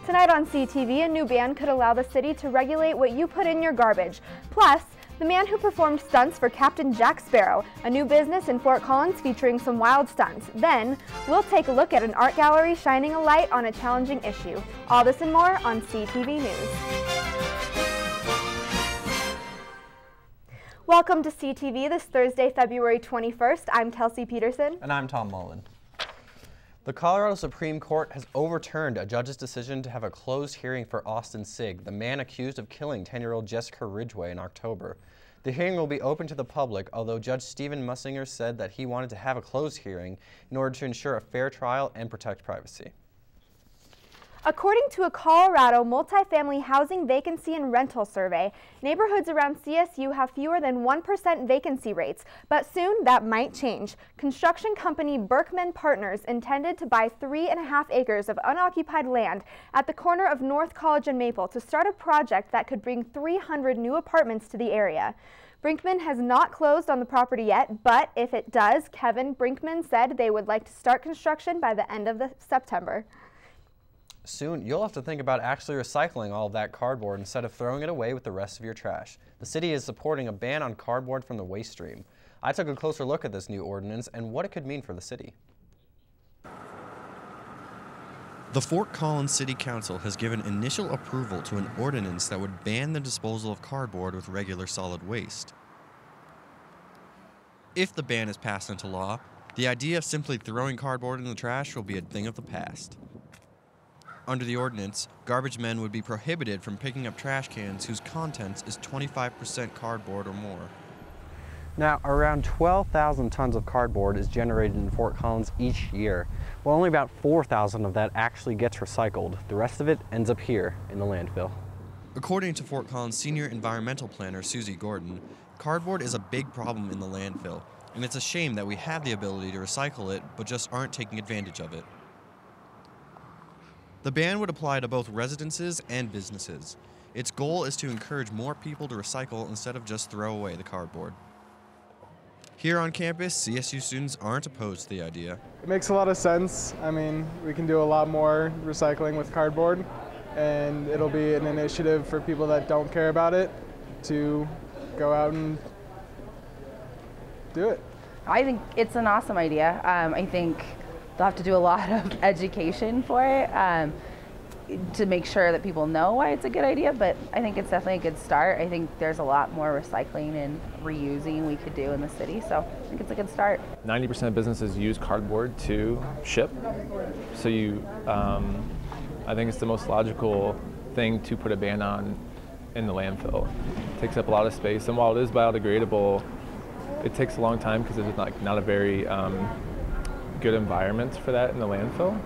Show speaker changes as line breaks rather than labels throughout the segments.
Tonight on CTV, a new ban could allow the city to regulate what you put in your garbage. Plus, the man who performed stunts for Captain Jack Sparrow, a new business in Fort Collins featuring some wild stunts. Then, we'll take a look at an art gallery shining a light on a challenging issue. All this and more on CTV News. Welcome to CTV this Thursday, February 21st. I'm Kelsey Peterson.
And I'm Tom Mullen. The Colorado Supreme Court has overturned a judge's decision to have a closed hearing for Austin Sigg, the man accused of killing 10-year-old Jessica Ridgway in October. The hearing will be open to the public, although Judge Stephen Mussinger said that he wanted to have a closed hearing in order to ensure a fair trial and protect privacy.
According to a Colorado multifamily housing vacancy and rental survey, neighborhoods around CSU have fewer than 1% vacancy rates, but soon that might change. Construction company Berkman Partners intended to buy 3.5 acres of unoccupied land at the corner of North College and Maple to start a project that could bring 300 new apartments to the area. Brinkman has not closed on the property yet, but if it does, Kevin Brinkman said they would like to start construction by the end of September.
Soon, you'll have to think about actually recycling all of that cardboard instead of throwing it away with the rest of your trash. The city is supporting a ban on cardboard from the waste stream. I took a closer look at this new ordinance and what it could mean for the city.
The Fort Collins City Council has given initial approval to an ordinance that would ban the disposal of cardboard with regular solid waste. If the ban is passed into law, the idea of simply throwing cardboard in the trash will be a thing of the past. Under the ordinance, garbage men would be prohibited from picking up trash cans whose contents is 25% cardboard or more.
Now, around 12,000 tons of cardboard is generated in Fort Collins each year. Well, only about 4,000 of that actually gets recycled. The rest of it ends up here in the landfill.
According to Fort Collins Senior Environmental Planner Susie Gordon, cardboard is a big problem in the landfill, and it's a shame that we have the ability to recycle it but just aren't taking advantage of it. The ban would apply to both residences and businesses. Its goal is to encourage more people to recycle instead of just throw away the cardboard. Here on campus, CSU students aren't opposed to the idea.
It makes a lot of sense. I mean, we can do a lot more recycling with cardboard, and it'll be an initiative for people that don't care about it to go out and do it.
I think it's an awesome idea. I think they'll have to do a lot of education for it to make sure that people know why it's a good idea, but I think it's definitely a good start. I think there's a lot more recycling and reusing we could do in the city, so I think it's a good start.
90% of businesses use cardboard to ship, so I think it's the most logical thing to put a ban on in the landfill. It takes up a lot of space, and while it is biodegradable, it takes a long time because it's not a very good environment for that in the landfill.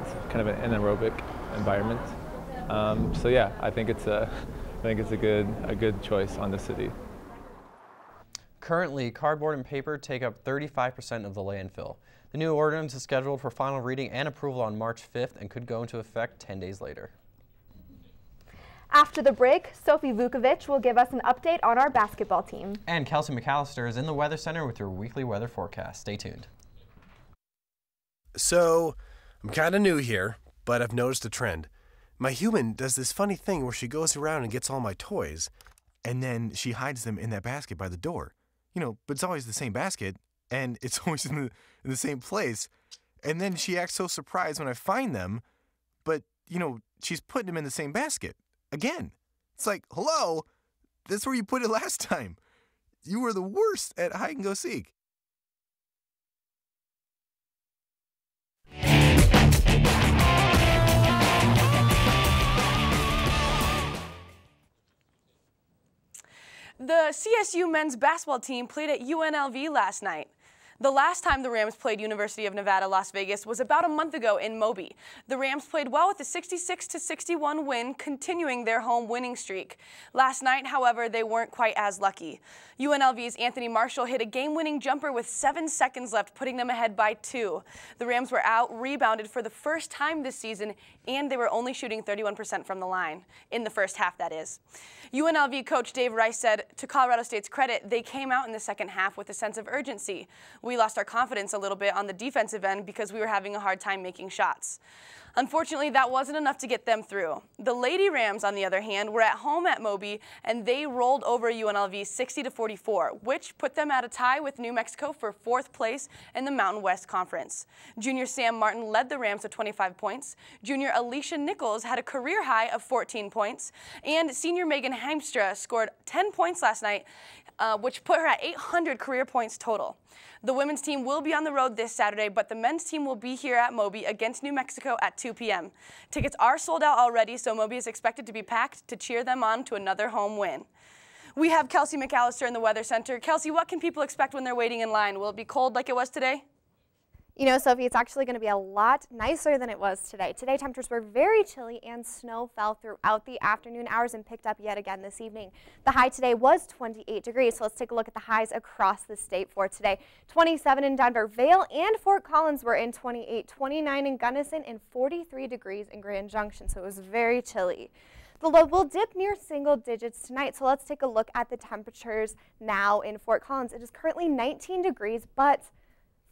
It's kind of an anaerobic environment. So yeah, I think it's a good choice on the city.
Currently, cardboard and paper take up 35% of the landfill. The new ordinance is scheduled for final reading and approval on March 5th and could go into effect 10 days later.
After the break, Sophie Vukovic will give us an update on our basketball team.
And Kelsey McAllister is in the Weather Center with your weekly weather forecast. Stay tuned.
So, I'm kind of new here, but I've noticed a trend. My human does this funny thing where she goes around and gets all my toys, and then she hides them in that basket by the door. You know, but it's always the same basket, and it's always in the same place. And then she acts so surprised when I find them, but, you know, she's putting them in the same basket. Again. It's like, hello, that's where you put it last time. You were the worst at hide and go seek.
The CSU men's basketball team played at UNLV last night. The last time the Rams played University of Nevada, Las Vegas was about a month ago in Moby. The Rams played well with a 66-61 win, continuing their home winning streak. Last night, however, they weren't quite as lucky. UNLV's Anthony Marshall hit a game-winning jumper with 7 seconds left, putting them ahead by 2. The Rams were out-rebounded for the first time this season, and they were only shooting 31% from the line, in the first half, that is. UNLV coach Dave Rice said, to Colorado State's credit, they came out in the second half with a sense of urgency. We lost our confidence a little bit on the defensive end because we were having a hard time making shots. Unfortunately, that wasn't enough to get them through. The Lady Rams, on the other hand, were at home at Moby, and they rolled over UNLV 60-44, which put them at a tie with New Mexico for 4th place in the Mountain West Conference. Junior Sam Martin led the Rams with 25 points. Junior Alicia Nichols had a career high of 14 points, and senior Megan Heimstra scored 10 points last night, which put her at 800 career points total. The women's team will be on the road this Saturday, but the men's team will be here at Moby against New Mexico at 2 p.m. Tickets are sold out already, so Moby is expected to be packed to cheer them on to another home win. We have Kelsey McAllister in the Weather Center. Kelsey, what can people expect when they're waiting in line? Will it be cold like it was today?
You know, Sophie, it's actually going to be a lot nicer than it was today. Today, temperatures were very chilly and snow fell throughout the afternoon hours and picked up yet again this evening. The high today was 28 degrees, so let's take a look at the highs across the state for today. 27 in Denver, Vail and Fort Collins were in 28, 29 in Gunnison, and 43 degrees in Grand Junction, so it was very chilly. The low will dip near single digits tonight, so let's take a look at the temperatures now in Fort Collins. It is currently 19 degrees, but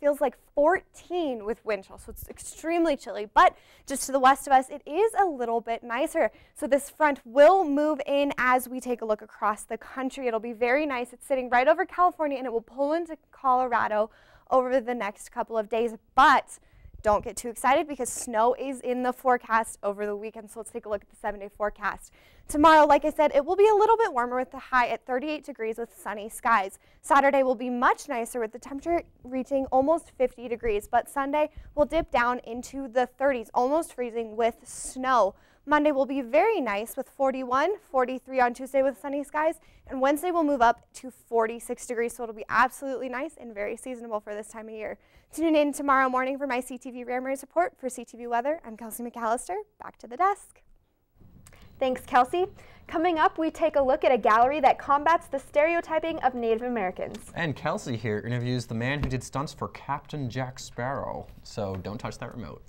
feels like 14 with wind chill, so it's extremely chilly. But just to the west of us, it is a little bit nicer. So this front will move in as we take a look across the country. It'll be very nice. It's sitting right over California, and it will pull into Colorado over the next couple of days. But don't get too excited because snow is in the forecast over the weekend. So let's take a look at the 7-day forecast. Tomorrow, like I said, it will be a little bit warmer with the high at 38 degrees with sunny skies. Saturday will be much nicer with the temperature reaching almost 50 degrees, but Sunday will dip down into the 30s, almost freezing with snow. Monday will be very nice with 41, 43 on Tuesday with sunny skies, and Wednesday will move up to 46 degrees, so it'll be absolutely nice and very seasonable for this time of year. Tune in tomorrow morning for my CTV Ramirez report. For CTV Weather, I'm Kelsey McAllister. Back to the desk.
Thanks, Kelsey. Coming up, we take a look at a gallery that combats the stereotyping of Native Americans.
And Kelsey here interviews the man who did stunts for Captain Jack Sparrow. So don't touch that remote.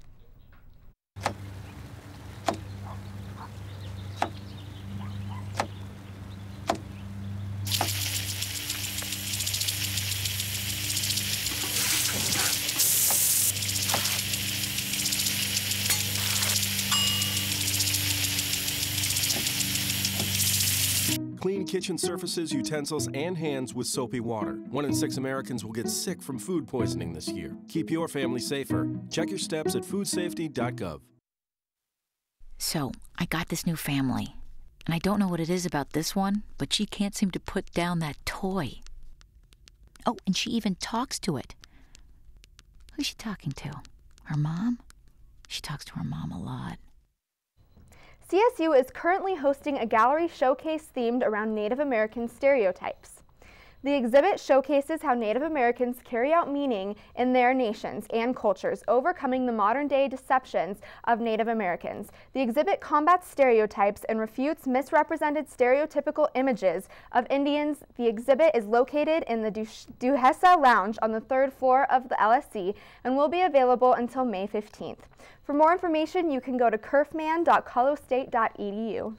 Clean kitchen surfaces, utensils, and hands with soapy water. 1 in 6 Americans will get sick from food poisoning this year. Keep your family safer. Check your steps at foodsafety.gov.
So, I got this new family, and I don't know what it is about this one, but she can't seem to put down that toy. Oh, and she even talks to it. Who's she talking to? Her mom? She talks to her mom a lot.
CSU is currently hosting a gallery showcase themed around Native American stereotypes. The exhibit showcases how Native Americans carry out meaning in their nations and cultures, overcoming the modern-day deceptions of Native Americans. The exhibit combats stereotypes and refutes misrepresented stereotypical images of Indians. The exhibit is located in the Duhesa Lounge on the 3rd floor of the LSC and will be available until May 15th. For more information, you can go to curfman.colostate.edu.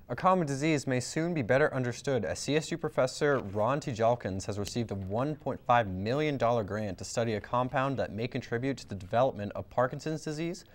A common disease may soon be better understood as CSU professor Ron Tijalkins has received a $1.5 million grant to study a compound that may contribute to the development of Parkinson's disease.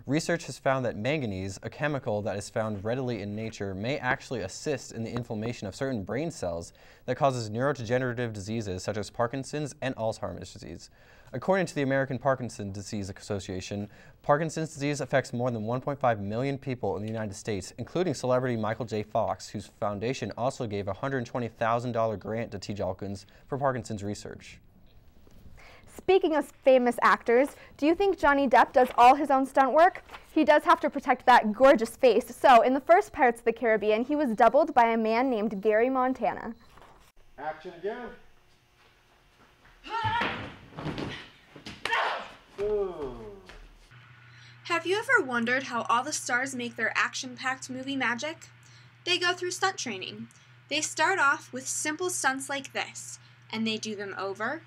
Research has found that manganese, a chemical that is found readily in nature, may actually assist in the inflammation of certain brain cells that causes neurodegenerative diseases such as Parkinson's and Alzheimer's disease. According to the American Parkinson's Disease Association, Parkinson's disease affects more than 1.5 million people in the United States, including celebrity Michael J. Fox, whose foundation also gave a $120,000 grant to Tijalkins for Parkinson's research.
Speaking of famous actors, do you think Johnny Depp does all his own stunt work? He does have to protect that gorgeous face. So, in the first Pirates of the Caribbean, he was doubled by a man named Gary Montana.
Action again.
Have you ever wondered how all the stars make their action-packed movie magic? They go through stunt training. They start off with simple stunts like this, and they do them over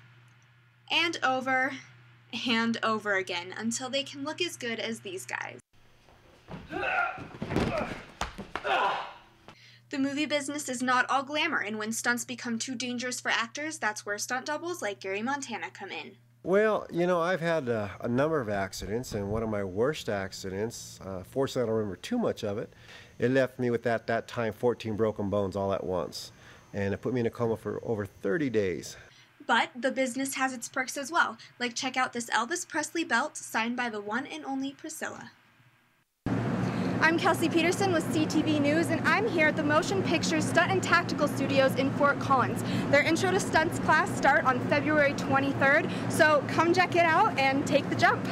and over and over again until they can look as good as these guys. The movie business is not all glamour, and when stunts become too dangerous for actors, that's where stunt doubles like Gary Montana come in.
Well, you know, I've had a number of accidents, and one of my worst accidents, fortunately I don't remember too much of it, it left me with at that time 14 broken bones all at once, and it put me in a coma for over 30 days.
But the business has its perks as well, like check out this Elvis Presley belt signed by the one and only Priscilla.
I'm Kelsey Peterson with CTV News, and I'm here at the Motion Picture Stunt and Tactical Studios in Fort Collins. Their Intro to Stunts class start on February 23rd, so come check it out and take the jump.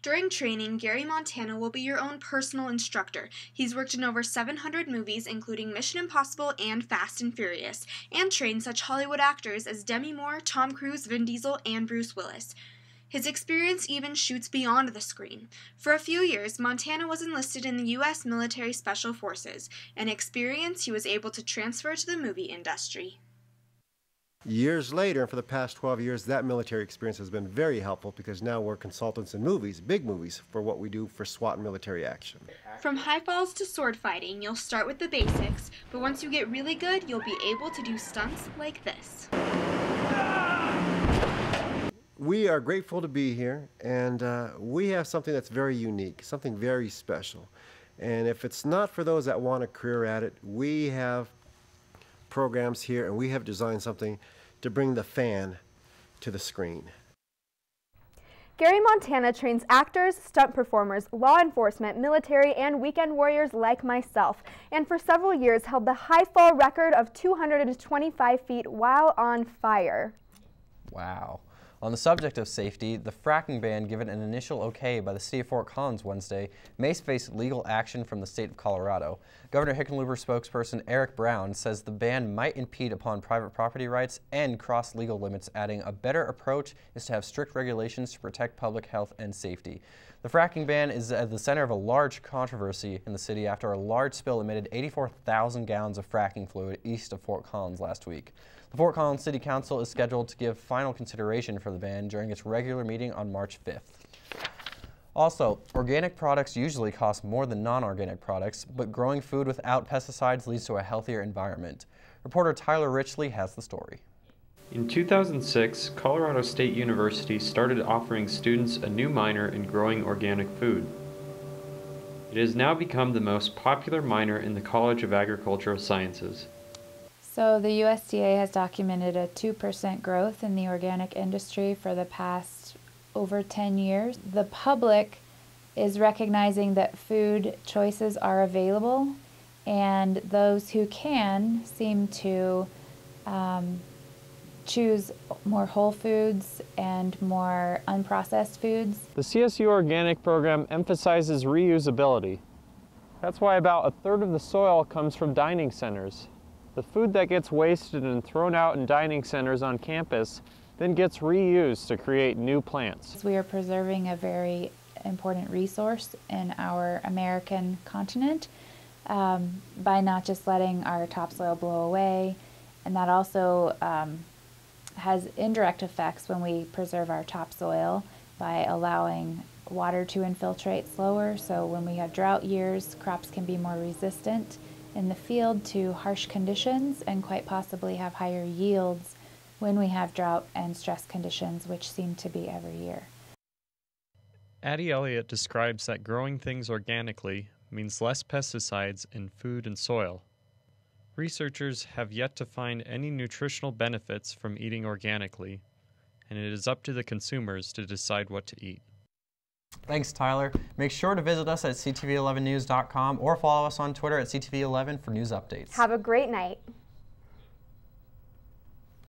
During training, Gary Montana will be your own personal instructor. He's worked in over 700 movies, including Mission Impossible and Fast and Furious, and trained such Hollywood actors as Demi Moore, Tom Cruise, Vin Diesel, and Bruce Willis. His experience even shoots beyond the screen. For a few years, Montana was enlisted in the U.S. Military Special Forces, an experience he was able to transfer to the movie industry.
Years later, and for the past 12 years, that military experience has been very helpful because now we're consultants in movies, big movies, for what we do for SWAT and military action.
From high falls to sword fighting, you'll start with the basics, but once you get really good, you'll be able to do stunts like this.
We are grateful to be here, and we have something that's very unique, something very special. And if it's not for those that want a career at it, we have programs here, and we have designed something to bring the fan to the screen.
Gary Montana trains actors, stunt performers, law enforcement, military, and weekend warriors like myself, and for several years held the high fall record of 225 feet while on fire.
Wow. On the subject of safety, the fracking ban given an initial okay by the city of Fort Collins Wednesday may face legal action from the state of Colorado. Governor Hickenlooper spokesperson Eric Brown says the ban might impede upon private property rights and cross legal limits, adding a better approach is to have strict regulations to protect public health and safety. The fracking ban is at the center of a large controversy in the city after a large spill emitted 84,000 gallons of fracking fluid east of Fort Collins last week. The Fort Collins City Council is scheduled to give final consideration for the ban during its regular meeting on March 5th. Also, organic products usually cost more than non-organic products, but growing food without pesticides leads to a healthier environment. Reporter Tyler Richley has the story.
In 2006, Colorado State University started offering students a new minor in growing organic food. It has now become the most popular minor in the College of Agricultural Sciences.
So the USDA has documented a 2% growth in the organic industry for the past over 10 years. The public is recognizing that food choices are available, and those who can seem to choose more whole foods and more unprocessed foods.
The CSU Organic program emphasizes reusability. That's why about a third of the soil comes from dining centers. The food that gets wasted and thrown out in dining centers on campus then gets reused to create new plants.
We are preserving a very important resource in our American continent by not just letting our topsoil blow away, and that also has indirect effects when we preserve our topsoil by allowing water to infiltrate slower. So when we have drought years, crops can be more resistant in the field to harsh conditions and quite possibly have higher yields when we have drought and stress conditions, which seem to be every year.
Addie Elliott describes that growing things organically means less pesticides in food and soil. Researchers have yet to find any nutritional benefits from eating organically, and it is up to the consumers to decide what to eat.
Thanks, Tyler. Make sure to visit us at ctv11news.com or follow us on Twitter at CTV11 for news updates.
Have a great night.